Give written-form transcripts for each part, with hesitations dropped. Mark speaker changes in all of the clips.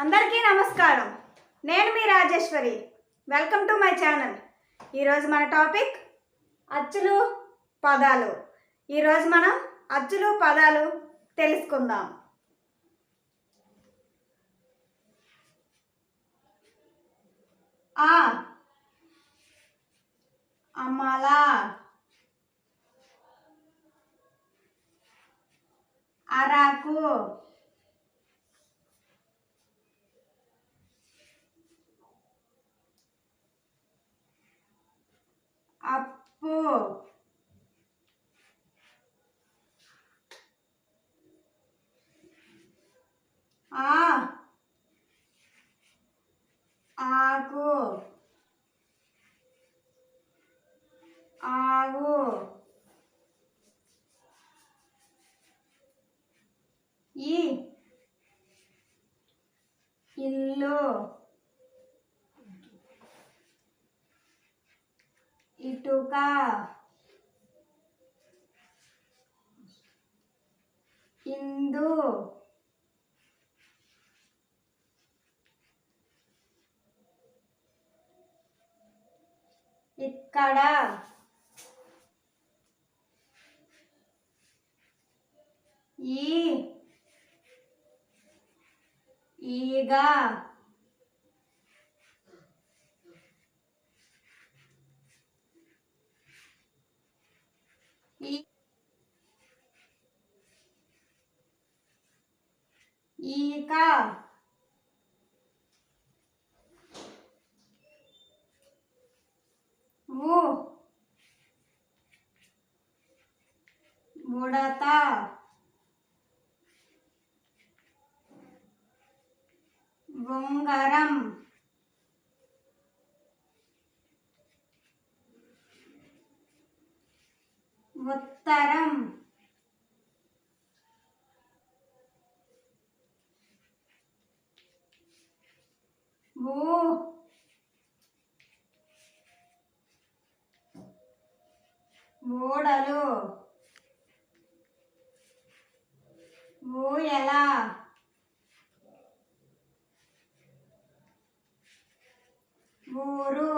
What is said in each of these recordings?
Speaker 1: అందరికీ నమస్కారం. నేను మీ Rajeshwari. Welcome to my channel. ఈరోజు మన టాపిక్ అచ్చులు పదాలు. ఈరోజు మనం అచ్చులు పదాలు తెలుసుకుందాం. ఆ అమల, అరకు, అప్పు, ఆకు, ఆవు, ఇల్లు, ఇటుక, ఇందు, ఇక్కడ, ఈగ, ఈక, ఉడత, ఉంగరం, ఉత్తరం, ఊడలు, ఊయల, ఊరు,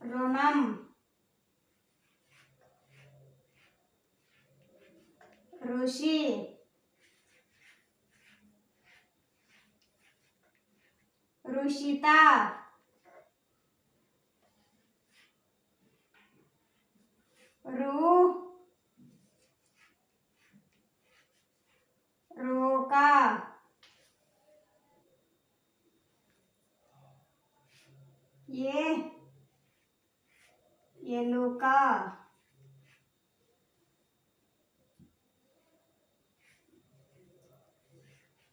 Speaker 1: రుణం, ఋషి, ఋషిత, రూక, ఎలుక,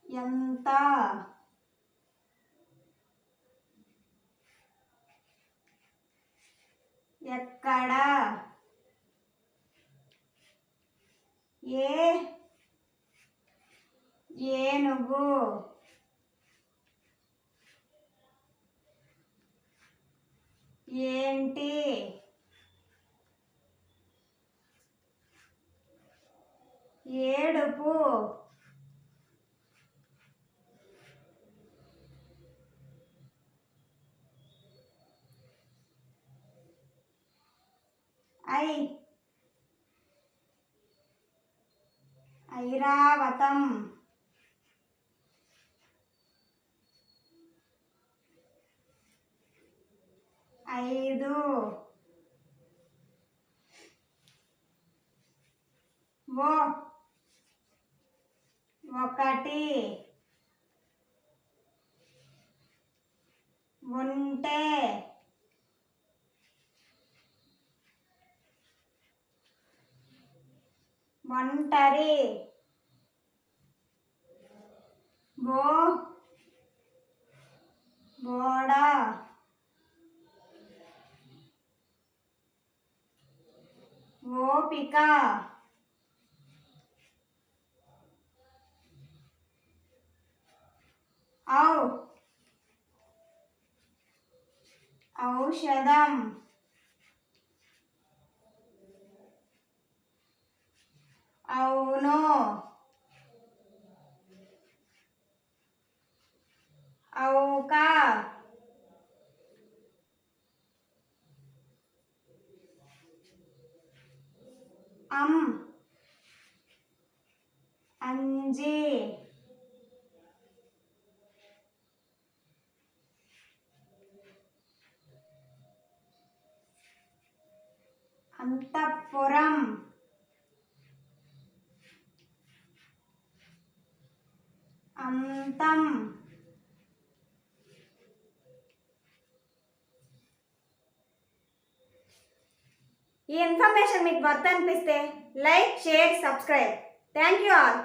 Speaker 1: ఎంత, ఎక్కడ, ఏనుగు, ఏంటి, ఏడుపు, ఐరావతం, ఐదు, ఒకటి, ఉంటే, ఒంటరి, బోడ, ఓపిక, ఔషధం, అవును, అవుక, అంజి, అంతఃపురం, అంతం. ఈ ఇన్ఫర్మేషన్ మీకు వర్త్ అనిపిస్తే like, share, subscribe. Thank you all.